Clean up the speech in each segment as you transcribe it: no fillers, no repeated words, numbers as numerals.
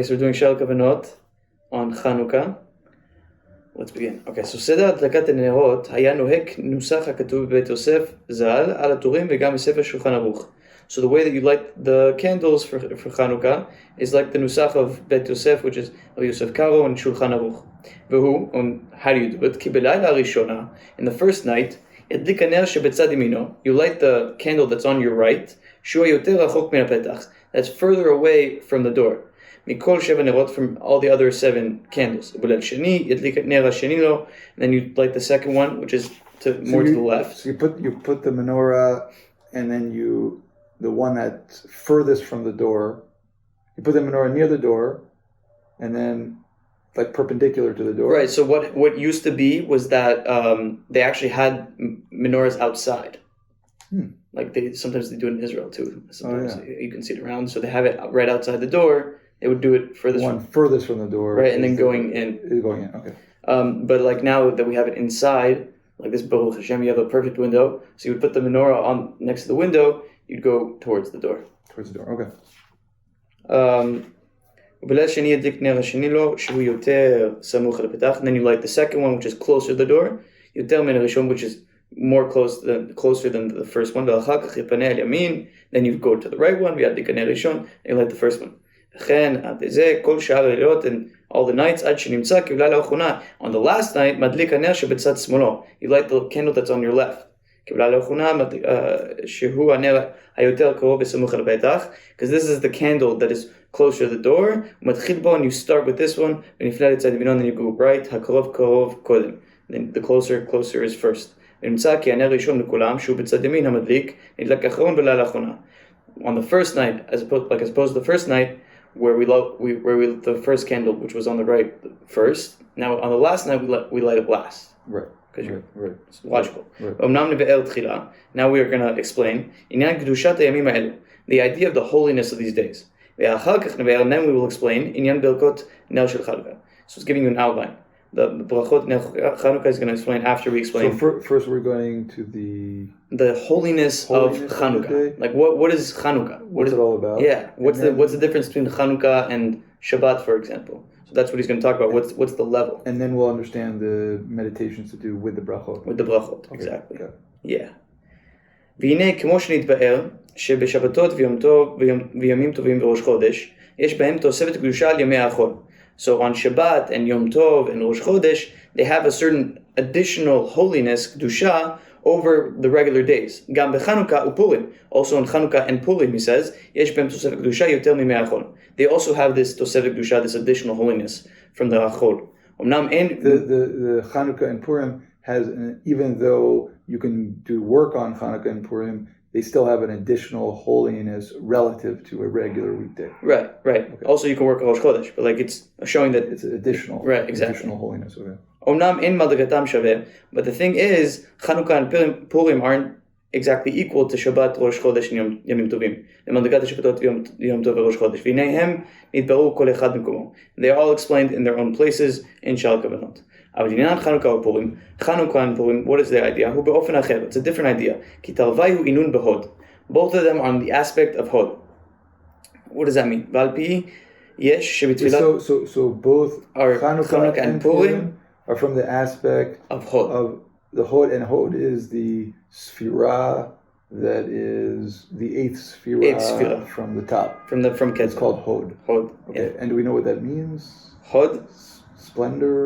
so we're doing Shel Kavanot on Chanukah. Let's begin. Okay, so סדר הדלקת הנרות היה נוהג נוסח הכתוב בבית יוסף ז"ל על הטורים וגם בספר שולחן ערוך. So the way that you light the candles for Chanukah is like the nusach of Bet Yosef, which is Yosef Karo and Shulchan Aruch. V'hu, how do you do it? Ki b'layla rishona, in the first night, yadlik haner shebetzad yamino, you light the candle that's on your right, shua yoter rachok min hapetach, that's further away from the door. Mikol sheva nerot, from all the other 7 candles. B'leil sheni, yadlik ner hasheni lo, and then you light the second one, which is more to the left. So you put the menorah, and then the one that's furthest from the door, you put the menorah near the door, and then like perpendicular to the door. Right. So what used to be was that they actually had menorahs outside. Like sometimes they do it in Israel too. Sometimes you can see it around. So they have it right outside the door. They would do it furthest. One furthest from the door. Right, and then going in. Is going in. Okay. But like now that we have it inside, like this Baruch Hashem, you have a perfect window. So you would put the menorah on next to the window. You'd go towards the door. Towards the door, okay. And then you light the second one, which is closer to the door. Which is closer than the first one. Then you go to the right one, and you light the first one. And all the nights, on the last night, you light the candle that's on your left. Because this is the candle that is closer to the door, and you start with this one, and then you go right, then the closer is first. On the first night, as opposed to the first night, where we lit the first candle, which was on the right first. Now on the last night we light it last. Right. Right. It's logical. Right. Now we are going to explain the idea of the holiness of these days. And then we will explain. So it's giving you an outline. The brachot Chanukah is going to explain after we explain. So first we're going to the holiness of Chanukah. Like what is Chanukah? What's it all about? Yeah. What's the difference between Chanukah and Shabbat, for example? So that's what he's going to talk about. What's the level? And then we'll understand the meditations to do with the brachot. With the brachot, exactly. Okay. Yeah. והנה כמו שנתבאר שבשבתות ויום טוב וימים טובים וראש חודש יש בהם תוספת קדושה על ימי החול. So on Shabbat and Yom Tov and Rosh Chodesh, they have a certain additional holiness, kedusha, over the regular days. גם בחנוכה ופורים. Also on Chanukah and Purim, he says, יש בהם תוספת קדושה יותר מימי החול. They also have this תוספת קדושה, this additional holiness from the החול. The Chanukah and Purim has, even though you can do work on Chanukah and Purim, they still have an additional holiness relative to a regular weekday. Right. Okay. Also, you can work on Rosh Chodesh, but it's showing that it's additional. Right, exactly. Additional holiness. Okay. But the thing is, Chanukah and Purim aren't exactly equal to Shabbat, Rosh Chodesh, and Yomim Tovim. They are all explained in their own places in Shal Kavanot. Chanukah and Purim, what is their idea? It's a different idea. Both of them are on the aspect of Hod. What does that mean? So both Chanukah and Purim are from the aspect of Hod. Of the Hod, and Hod is the Sphira that is the eighth Sphira from the top. From Ketzah. It's called Hod. Hod. Okay. Yeah. And do we know what that means? Hod? Splendor,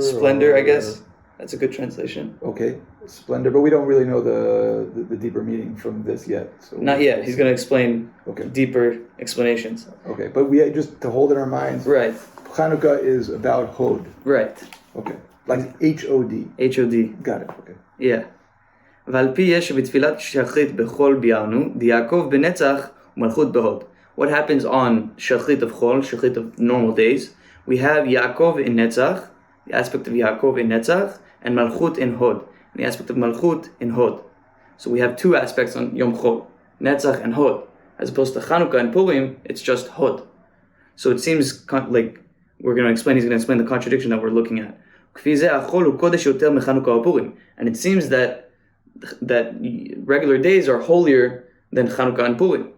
I guess. That's a good translation. Okay, splendor, but we don't really know the deeper meaning from this yet. So not yet. He's going to explain deeper explanations. Okay, but we just to hold in our minds. Right. Chanukah is about Hod. Right. Okay, like H-O-D. H-O-D. Got it. Okay. Yeah. ועל פי יש שבתפילת שחרית בחול ביארנו, דיעקב בנצח ומלכות בהוד. What happens on shachrit of chol, shachrit of normal days? We have Yaakov in Netzach, the aspect of Yaakov in Netzach, and Malchut in Hod, the aspect of Malchut in Hod. So we have two aspects on Yom Chol, Netzach and Hod. As opposed to Chanukah and Purim, it's just Hod. So it seems like he's going to explain the contradiction that we're looking at. And it seems that regular days are holier than Chanukah and Purim.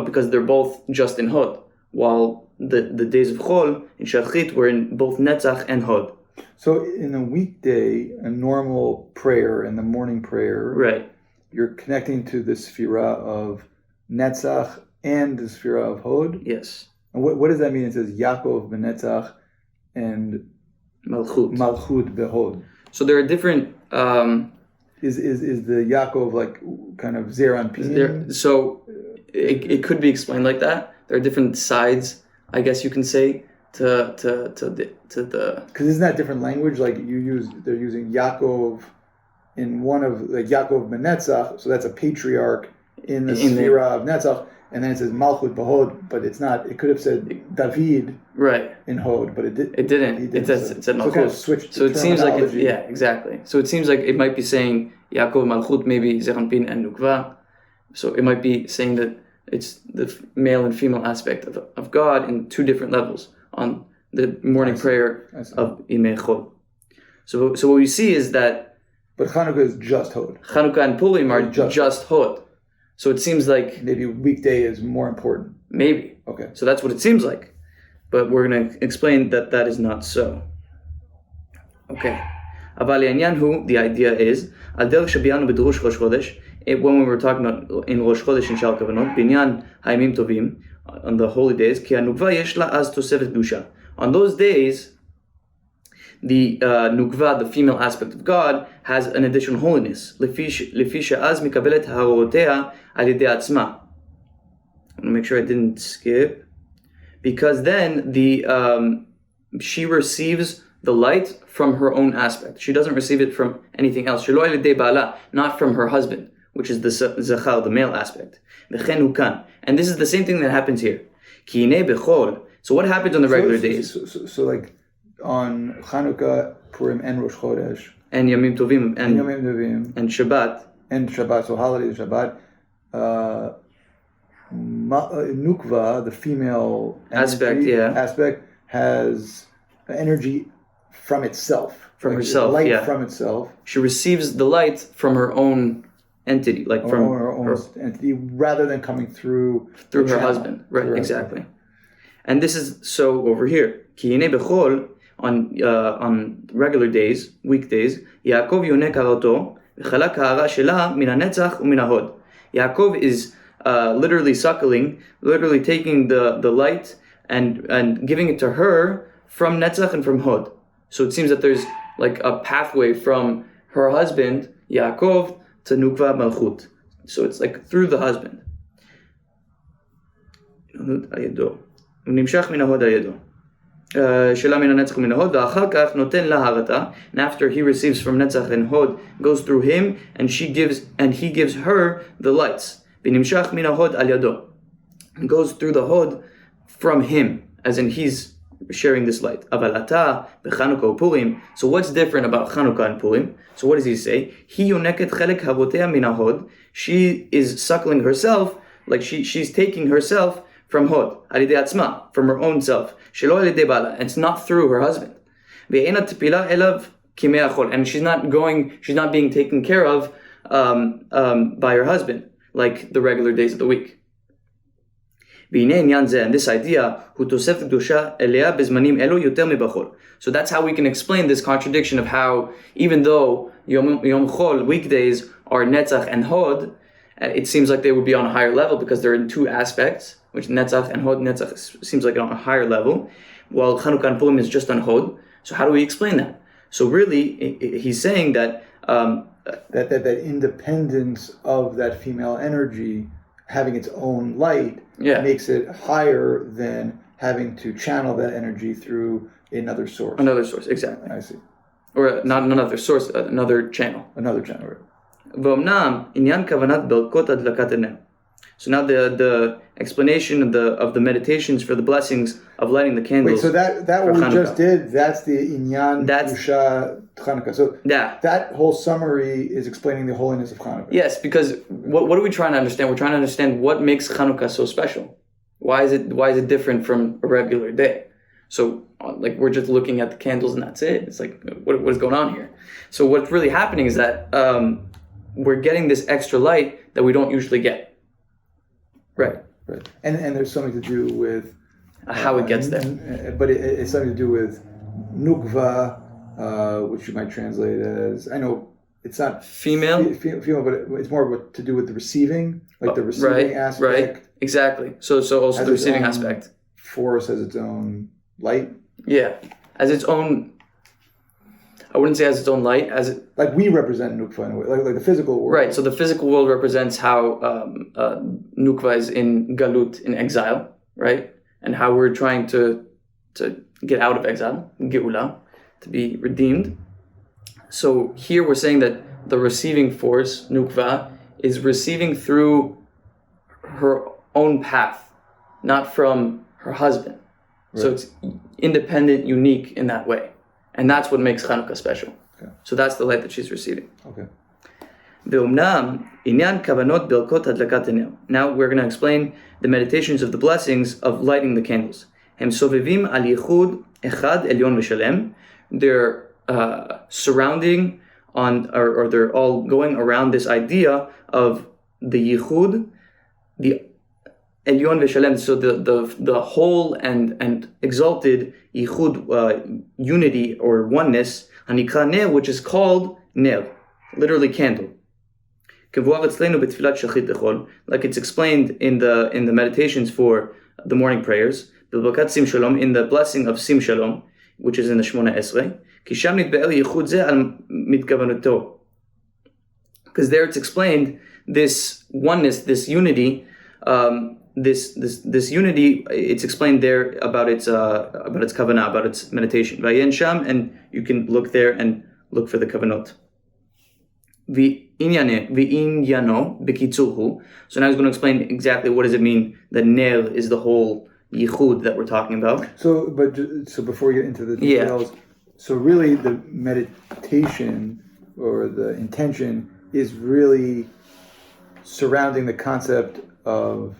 Because they're both just in Hod, while the days of Chol in Shachrit were in both Netzach and Hod. So in a weekday, a normal prayer, in the morning prayer, Right. you're connecting to the Sphira of Netzach and the Sphira of Hod. Yes. And what does that mean? It says Yaakov b'Netzach and Malchut b'Hod. So there are different... Is the Yaakov like kind of Zer Anpin? So it could be explained like that. There are different sides, I guess you can say, to the because isn't that different language? Like they're using Yaakov in one of like Yaakov b'Netzach, so that's a patriarch in the Sphira of Netzach, and then it says Malchut b'Hod, but it's not. It could have said David in Hod, but it didn't. It said Malchut. So it kind of switched. So it seems like exactly. So it seems like it might be saying Yaakov Malchut, maybe Zer Anpin and Nukva. So it might be saying that it's the male and female aspect of God in two different levels on the morning prayer of Imei Chol. So what we see is that... But Chanukah is just Hod. Chanukah and Purim are just Hod. So it seems like... Maybe weekday is more important. Maybe. Okay. So that's what it seems like. But we're going to explain that that is not so. Okay. אבל העניין הוא, the idea is, על דרך שביארנו בדרוש ראש חודש, when we were talking about in ראש חודש in שאר כוונות, בעניין הימים טובים, on the holy days, כי הנוקבה יש לה אז תוספת קדושה. On those days, the nukva, the female aspect of God, has an additional holiness. לפי שאז מקבלת הרעותיה על ידי עצמה. I want to make sure I didn't skip. Because then she receives the light from her own aspect. She doesn't receive it from anything else. שלא על ידי בעלה, not from her husband, which is the zachar, the male aspect. וכן הוא כאן. And this is the same thing that happens here. כי הנה בכל. So what happens on the regular days? So like on Chanukah, Purim, and Rosh Chodesh, and Yamim Tovim, and Yamim Tovim, and Shabbat, so holidays, Shabbat, Nukva, the female aspect, aspect has energy from itself, from herself, light from itself. She receives the light from her own entity, like from her own entity, rather than coming through her husband, right? Exactly. Husband. And this is so over here. Ki hine bechol, on regular days, weekdays, Yaakov yonek harato, v'chalak ha'ara shela min hanetzach u'min hahod. Yaakov is literally suckling, literally taking the light and giving it to her from Netzach and from Hod. So it seems that there's like a pathway from her husband, Yaakov, to Nukva Malchut. So it's like through the husband. ונמשך מן ההוד על ידו. שלה מן הנצח ומן ההוד, ואחר כך נותן לה הרתה, and after he receives from Netzach and Hod, goes through him, and he gives her the lights. ונמשך מן ההוד על ידו. And goes through the Hod from him, as in he's sharing this light. אבל אתה בחנוכה ופורים, so what's different about Chanukah and Purim? So what does he say? היא יונקת חלק הרותיה מן ההוד, she is suckling herself, like she's taking herself from Hod, על ידי עצמה, from her own self, שלא על ידי בעלה, and it's not through her husband. ואין התפילה אליו כימי החול, and she's not being taken care of by her husband, like the regular days of the week. והנה עניין זה, and this idea, הוא תוספת קדושה אליה בזמנים אלו יותר מבחול. So that's how we can explain this contradiction of how, even though Yom Chol, weekdays, are Netzach and Hod, it seems like they would be on a higher level because they're in two aspects, which Netzach and Hod, Netzach seems like on a higher level, while Chanukah and Purim is just on Hod. So how do we explain that? So really, he's saying that that independence of that female energy having its own light makes it higher than having to channel that energy through another source. Another source, exactly. I see. Or not another source, another channel. Another channel, right. ואומנם עניין כוונת ברכות הדלקת הנר. So now the explanation of the meditations for the blessings of lighting the candles. Wait, so that what we just did, that's the Inyan Kedusha Chanukah. So that whole summary is explaining the holiness of Chanukah. Yes, because what are we trying to understand? We're trying to understand what makes Chanukah so special. Why is it different from a regular day? So like we're just looking at the candles and that's it. It's like what is going on here? So what's really happening is that we're getting this extra light that we don't usually get. Right. And there's something to do with how it gets there. But it's something to do with nukva, which you might translate as, I know it's not female, female, but it's more to do with the receiving, like the receiving aspect. Right, exactly. So also the receiving aspect. Force has its own light. Yeah, as its own. I wouldn't say as its own light, as it, like we represent nukva in a way, like the physical world. Right. So the physical world represents how nukva is in galut, in exile, right, and how we're trying to get out of exile, geula, to be redeemed. So here we're saying that the receiving force, nukva, is receiving through her own path, not from her husband. Right. So it's independent, unique in that way. And that's what makes Channukah special. Okay. So that's the light that she's receiving. Okay. Now we're going to explain the meditations of the blessings of lighting the candles. They're surrounding on, or they're all going around this idea of the yichud, the elyon v'shalem, so the whole and exalted yichud, unity or oneness, hanikra ner, which is called ner, literally candle. Like it's explained in the meditations for the morning prayers, in the blessing of Sim Shalom, which is in the Shmona Esrei, because there it's explained this oneness, this unity, this unity. It's explained there about its kavanah, about its meditation. Vayen sham, and you can look there and look for the kavanot. V'inyano b'kitzurhu. So now he's going to explain exactly what does it mean that ner is the whole yichud that we're talking about. So before we get into the details, so really the meditation or the intention is really surrounding the concept of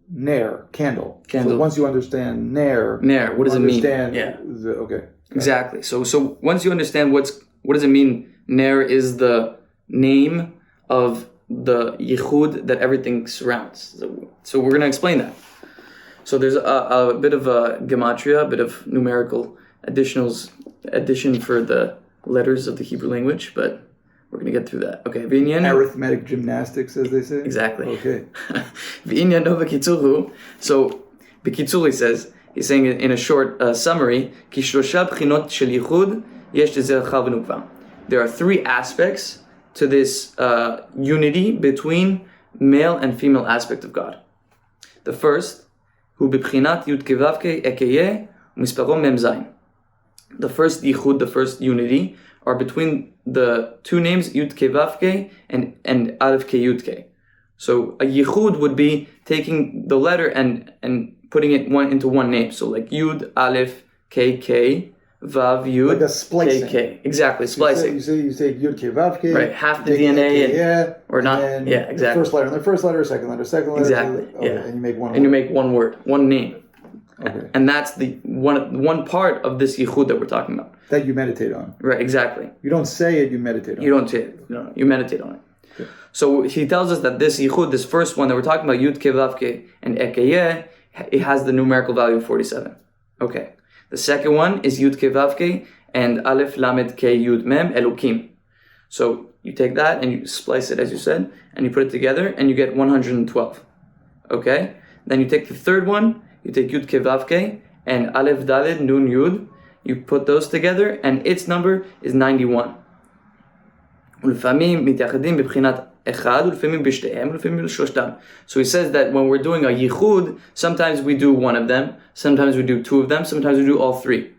ner, candle. So once you understand ner, what does it mean? Okay. Exactly. So once you understand what does it mean, ner is the name of the yichud that everything surrounds. So we're going to explain that. So there's a bit of a gematria, a bit of numerical addition for the letters of the Hebrew language, but we're going to get through that. Okay. Arithmetic gymnastics, as they say. Exactly. Okay. So B'kitzur he's saying in a short summary, there are three aspects to this unity between male and female aspect of God. The first, the first yichud, the first unity, are between the two names Yud Ke Vav Ke and Aleph Ke Yud Ke. So a yichud would be taking the letter and putting it into one name. So like Yud Aleph Ke Ke Vav Yud, like a splicing. K. Exactly, splicing. You say Yud Ke Vav Ke. Right, half the DNA or not. Yeah, exactly. First letter, second letter. Exactly. And you make one. And you make one word, one name. Okay. And that's the one part of this yichud that we're talking about. That you meditate on. Right, exactly. You don't say it, you meditate on it. You don't say it. No, you meditate on it. Okay. So he tells us that this yichud, this first one that we're talking about, Yud Ke Vav Ke and Ekeyeh, it has the numerical value of 47. Okay. The second one is Yud Ke Vav Ke and Aleph Lamed Ke Yud Mem Elokim. So you take that and you splice it, as you said, and you put it together and you get 112. Okay? Then you take the third one, you take Yud Ke Vav Ke and Aleph Daled Nun Yud, you put those together and its number is 91. So he says that when we're doing a yichud, sometimes we do one of them, sometimes we do two of them, sometimes we do all three.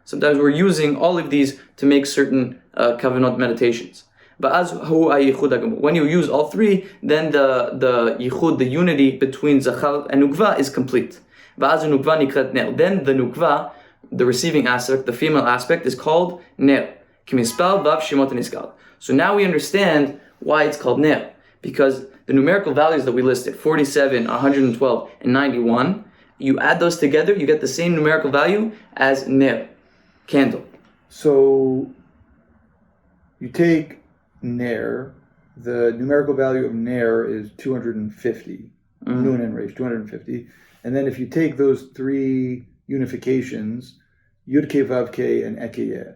Sometimes we're using all of these to make certain kavanot meditations. But when you use all three, then the yichud, the unity between zachar and nukva is complete. Then the nukva, the receiving aspect, the female aspect, is called ner. So now we understand why it's called ner, because the numerical values that we listed, 47, 112, and 91, you add those together, you get the same numerical value as ner, candle. So you take ner, the numerical value of ner is 250, nun and resh, 250, and then if you take those three unifications, Yud Kei Vav Kei and Ekeyeh,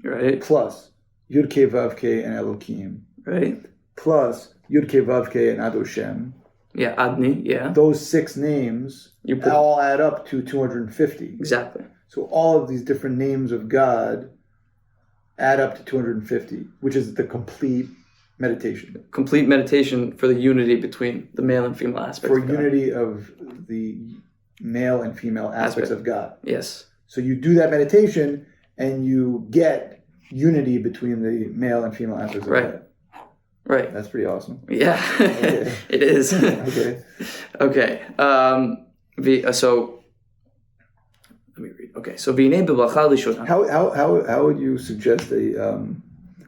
Right. plus Yud Kei Vav Kei and Elokim, Right. plus Yud Kei Vav Kei and Adoshem. Yeah, Adni, yeah. Those 6 names all add up to 250. Exactly. So all of these different names of God add up to 250, which is the complete meditation. Complete meditation for the unity between the male and female aspects For of God. unity of the male and female aspects of God. Yes. So you do that meditation and you get unity between the male and female aspects of God. Right. That's pretty awesome. Yeah, Okay. It is. Okay. Okay. So let me read. Okay. So v'inei b'bracha rishona. How would you suggest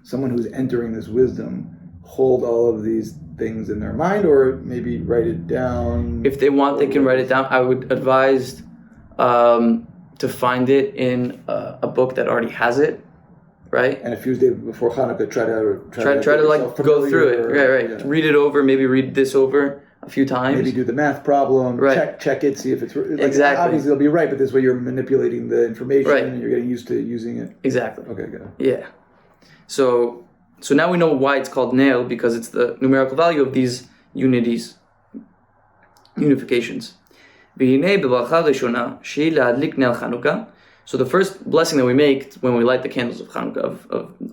someone who's entering this wisdom hold all of these things in their mind, or maybe write it down? If they want, they can write it down. I would advise to find it in a book that already has it. Right, and a few days before Hanukkah, try to like go through it. Right. Yeah. Read it over. Maybe read this over a few times. Maybe do the math problem. Right. Check it. See if it's like, exactly. Obviously, it'll be right, but this way you're manipulating the information right. and you're getting used to using it. Exactly. Okay. Good. Yeah. So now we know why it's called nail, because it's the numerical value of these unifications. V'hinei b'bracha rishona shehi lehadlik nel Chanukah. So the first blessing that we make when we light the candles of Chanukah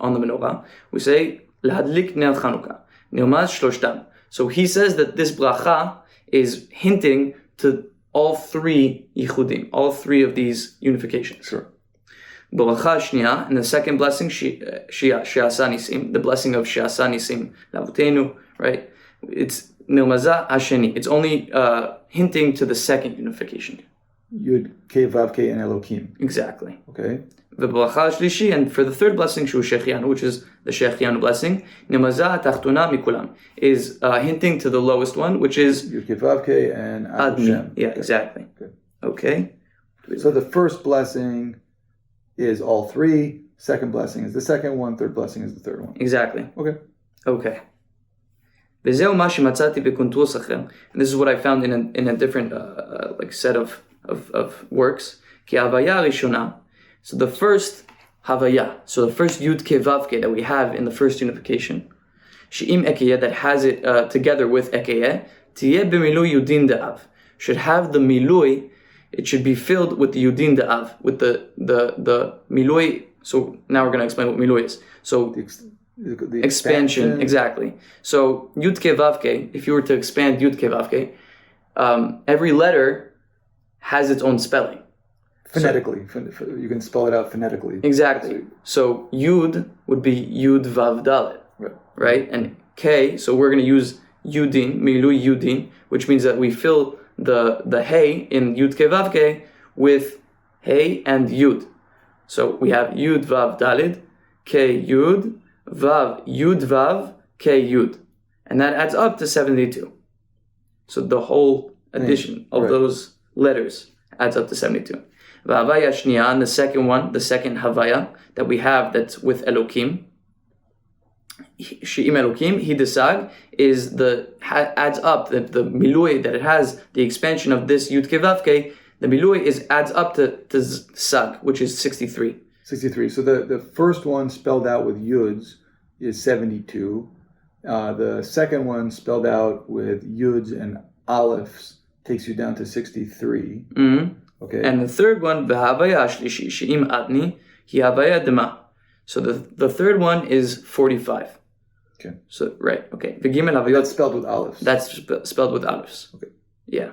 on the menorah, we say Lahadlik nel Chanukah, nirmaz shloshtam. So he says that this bracha is hinting to all 3 yichudim, all 3 of these unifications. Sure. Bracha shniya, and the second blessing, she'asa nisim, the blessing of she'asa nisim lavutenu, right? It's nirmaza hasheni. It's only hinting to the second unification. Yud Kei Vav Kei and Elokim. Exactly. Okay. The bracha shlishi, and for the third blessing, shu shechianu, which is the shechianu blessing, nemaza tachtuna mikulam, is hinting to the lowest one, which is Yud Kei Vav Kei and Adoshem. Yeah, exactly. Good. Okay. So the first blessing is all 3. Second blessing is the second one. Third blessing is the third one. Exactly. Okay. And this is what I found in a different set of works. So the first havaya, so the first yud ke vav ke that we have in the first unification, she'im ekeyeh, that has it together with ekeyeh, tiyeh b'milui yudin da'av, should have the milui. It should be filled with the yudin da'av, with the milui. So now we're going to explain what milui is. So the expansion, exactly. So yud ke vav ke, if you were to expand yud ke vav ke, every letter has its own spelling. Phonetically. You can spell it out phonetically. Exactly. So Yud would be Yud Vav Dalet. Right? And K, so we're going to use Yudin, Milui Yudin, which means that we fill the Hey in Yud Ke Vav Ke with Hey and Yud. So we have Yud Vav Dalet, K Yud, Vav Yud Vav, K Yud. And that adds up to 72. So the whole addition of those letters adds up to 72. V'havaya shniya, and the second one, the second havaya that we have that's with Elokim, she'im Elokim, hidasag, is adds up the milui that it has, the expansion of this yud ke vav ke, the milui adds up to sag, which is 63. 63. So the first one spelled out with yuds is 72. The second one spelled out with yuds and aleph takes you down to 63. Mm-hmm. Okay. And the third one, v'havaya shlishi, she'im adni, hi havaya dema. So the third one is 45. Okay. So, right, okay. V'gimel havayot. That's spelled with aleph. That's spelled with alephs. Okay. Yeah.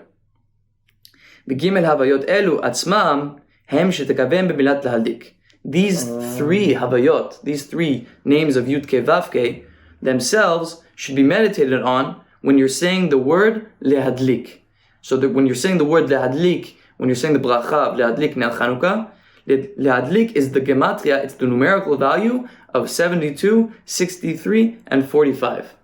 V'gimel havayot elu atzmam, hem shetekavem b'milat lahadik. These 3 havayot, these 3 names of Yud Ke Vav Ke, themselves should be meditated on when you're saying the word lehadlik. So that when you're saying the word lehadlik, when you're saying the bracha of lehadlik nel Chanukah, lehadlik is the gematria, it's the numerical value of 72, 63, and 45.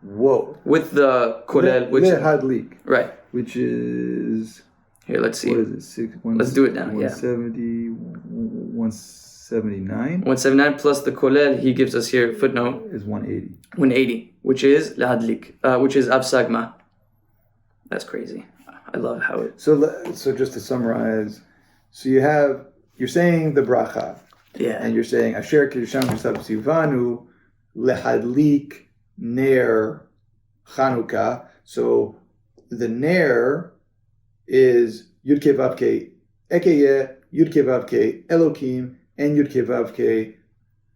Whoa. With the kolel, which lehadlik. Right. Which is... Here, let's see. What is it? Let's do it now, 170, 179? 179 plus the kolel he gives us here, footnote. Is 180. 180, which is lehadlik, which is avsagma. That's crazy. I love how it... So just to summarize, So you're saying the bracha. Yeah. And you're saying, Asher Kirisham Kisav Sivanu Lehadlik Ner Chanukah. So the Ner is Yud Kei Vav Kei Ekeyeh, Yud Kei Vav Kei Elokim, and Yud Kei Vav Kei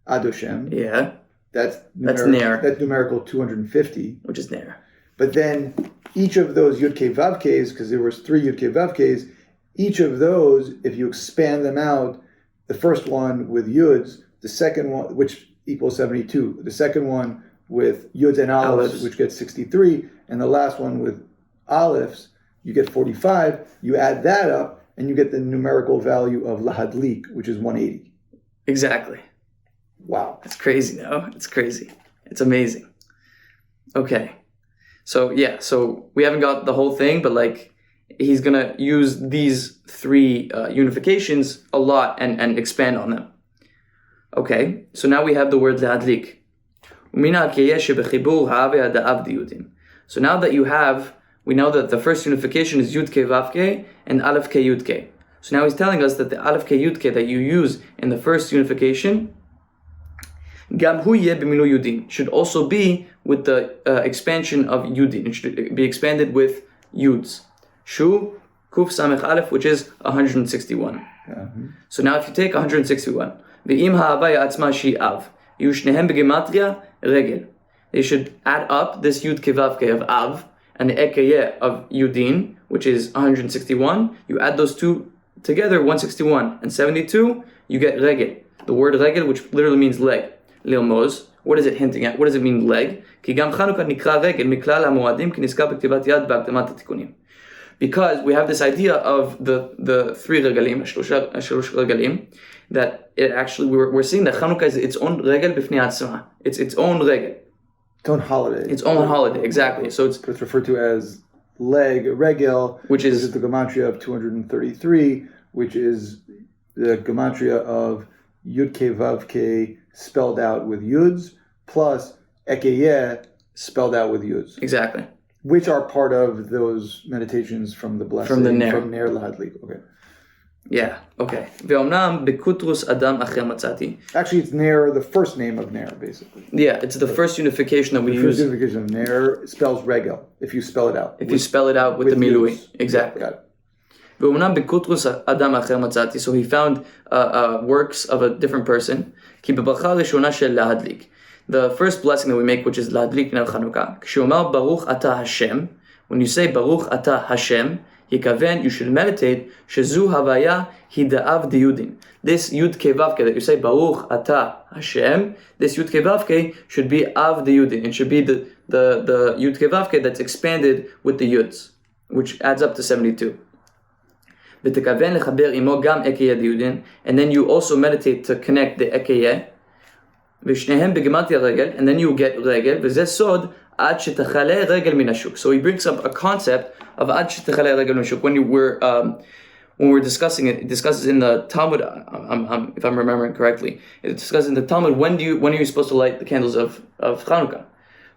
Adoshem. Yeah. That's Ner. That's numerical 250. Which is Ner. But then each of those Yud Kei Vav Keis, because there was 3 Yud Kei Vav Keis, each of those, if you expand them out, the first one with Yuds, the second one, which equals 72, the second one with Yuds and Aleph, which gets 63, and the last one with Alephs, you get 45. You add that up, and you get the numerical value of Lahadlik, which is 180. Exactly. Wow. It's crazy, no? It's crazy. It's amazing. Okay. So we haven't got the whole thing, but like, he's going to use these 3 unifications a lot and expand on them. Okay, so now we have the word להדליק. So now that we know that the first unification is Yud Kei Vav Kei and Aleph Kei Yud Kei. So now he's telling us that the Aleph Kei Yud Kei that you use in the first unification Gam hu yeh b'milu Yudin should also be with the expansion of Yudin. It should be expanded with Yuds. Shu Kuf Samech Aleph, which is 161. Mm-hmm. So now if you take 161, V'im ha'avaya atzma shi av, yushnehem b'gematria regel. They should add up this Yud Kei Vav Kei of Av and the Ekeyeh of Yudin, which is 161. You add those two together, 161 and 72, you get regel. The word regel, which literally means leg. Lilmoz. What is it hinting at? What does it mean leg? Ki gam Chanukah nikra regel miklal ha'moadim ki nizkar b'ktibat yad b'akdamat ha'tikunim. Because we have this idea of the 3 regalim, shalosh regalim, that it actually, we're seeing that Chanukah is its own regel b'fnei atzma. It's its own regel. Its own holiday. Its own holiday, exactly. So it's referred to as regel, which is the gematria of 233, which is the gematria of Yud Kei Vav Kei spelled out with Yuds, plus Ekeyeh spelled out with Yuds. Exactly. Which are part of those meditations from the blessing. From the Ner. From Ner Lahadlik. Okay. Yeah, okay. Ve'omnam bekutrus adam acher matzati. Actually, it's Ner, the first name of Ner, basically. Yeah, it's the first unification that we use. The first unification of Ner spells regel, if you spell it out. If you spell it out with the milui. Exactly. Got it. Ve'omnam bekutrus adam acher matzati. So he found works of a different person. Ki bebracha rishona shel lahadlik. The first blessing that we make, which is lahadlik ner Chanukah. K'shomar baruch ata Hashem. When you say baruch ata Hashem, Yikaven, you should meditate. Shezu havaya hida'av diyudin. This Yud Kei Vav Kei that you say Baruch Ata Hashem. This Yud Kei Vav Kei should be av diyudin. It should be the Yud Kei Vav Kei that's expanded with the Yuds, which adds up to 72. V'tekaven lechaber imo gam ekeyeh diyudin. And then you also meditate to connect the ekeyeh. V'shnehem begematria regel. And then you get regel. V'zeh sod ad shetachale regel min hashuk. So he brings up a concept of ad shetachale regel min hashuk. When we're discussing it, it discusses in the Talmud. If I'm remembering correctly, it discusses in the Talmud when are you supposed to light the candles of Chanukah?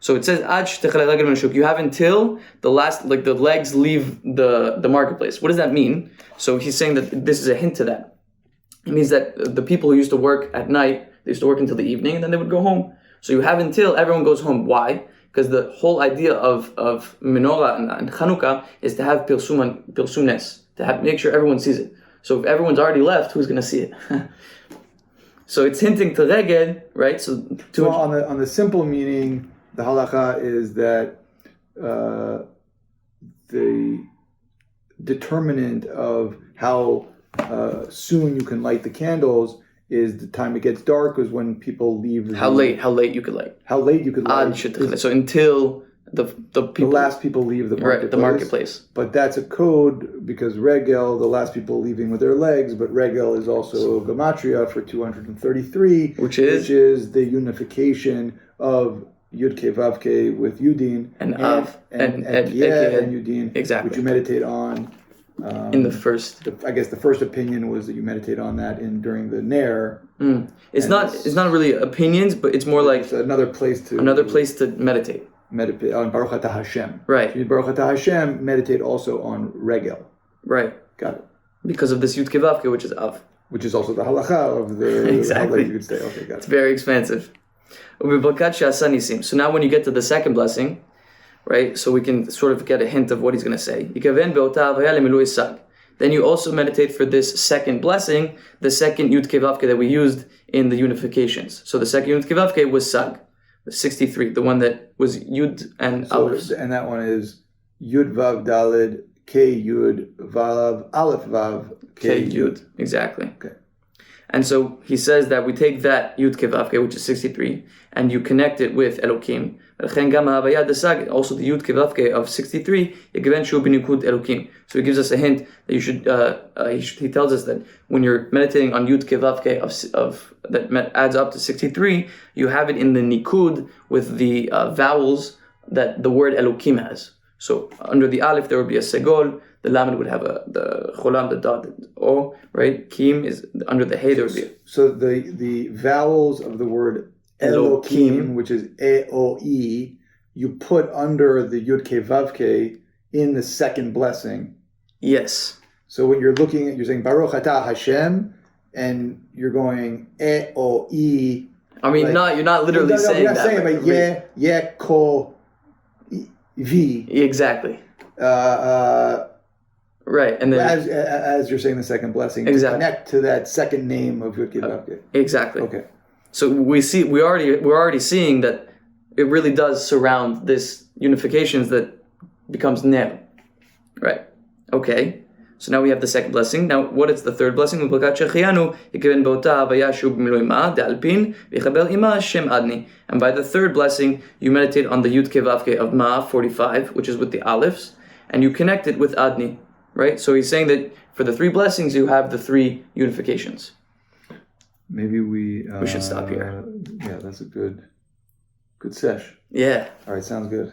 So it says ad shetachale regel min hashuk. You have until the last, like the legs leave the marketplace. What does that mean? So he's saying that this is a hint to that. It means that the people who used to work at night, they used to work until the evening, and then they would go home. So you have until everyone goes home. Why? Because the whole idea of menorah and Chanukah is to have pilsumnes, to make sure everyone sees it. So if everyone's already left, who's going to see it? So it's hinting to regel, right? So on the simple meaning, the halacha is that the determinant of how soon you can light the candles is the time it gets dark, is when people leave. How late you could light. How late you could light. So until the people, the last people leave the marketplace. Right, the marketplace. But that's a code, because regel, the last people leaving with their legs, but regel is also gematria for 233, which is the unification of Yud Kei Vav Kei with Yudin and Av and Yudin, exactly, which you meditate on. In the first, I guess the first opinion was that you meditate on that during the Ner. It's not really opinions, but it's more like another place to meditate. Meditate on Baruch Ata Hashem. Right. So Baruch Ata Hashem, meditate also on regel. Right. Got it. Because of this Yud Kei Vav Kei, which is Av. Which is also the halacha of the Exactly. how late you could stay. Okay, got It's it. very expansive. So now when you get to the second blessing, right, so we can sort of get a hint of what he's going to say. Then you also meditate for this second blessing, the second Yud Kei Vav Kei that we used in the unifications. So the second Yud Kei Vav Kei was Sag, the 63, the one that was Yud and Aleph. And that one is Yud Vav Dalid K Yud Vav Aleph Vav K Yud. Exactly. Okay. And so he says that we take that Yud Kei Vav Kei, which is 63, and you connect it with Elokim. Also the Yud Kei Vav Kei of 63, so he gives us a hint that you should, he tells us that when you're meditating on Yud Kei Vav Kei of that adds up to 63, you have it in the Nikud with the vowels that the word Elokim has. So under the Aleph there would be a Segol, the Lamed would have the Cholam, the dot, the O, right? Kim is under the Hey, there would be So the vowels of the word Elokim, which is E-O-E, you put under the Yud Kei Vav Kei in the second blessing. Yes. So when you're looking at, you're saying Baruch Atah Hashem, and you're going E-O-E. I mean, you're not literally saying that. You're not saying, but Ye Ko V. Exactly. Right, and then as you're saying the second blessing, exactly, to connect to that second name of Yud Kei Vav Kei. Exactly. Okay. So we're already seeing that it really does surround this unifications that becomes Ner. Right. Okay. So now we have the second blessing. Now what is the third blessing? And by the third blessing, you meditate on the Yud Kei Vav Kei of Ma 45, which is with the Alephs, and you connect it with Adni. Right? So he's saying that for the three blessings, you have the three unifications. Maybe we should stop here. Yeah, that's a good sesh. Yeah. All right, sounds good.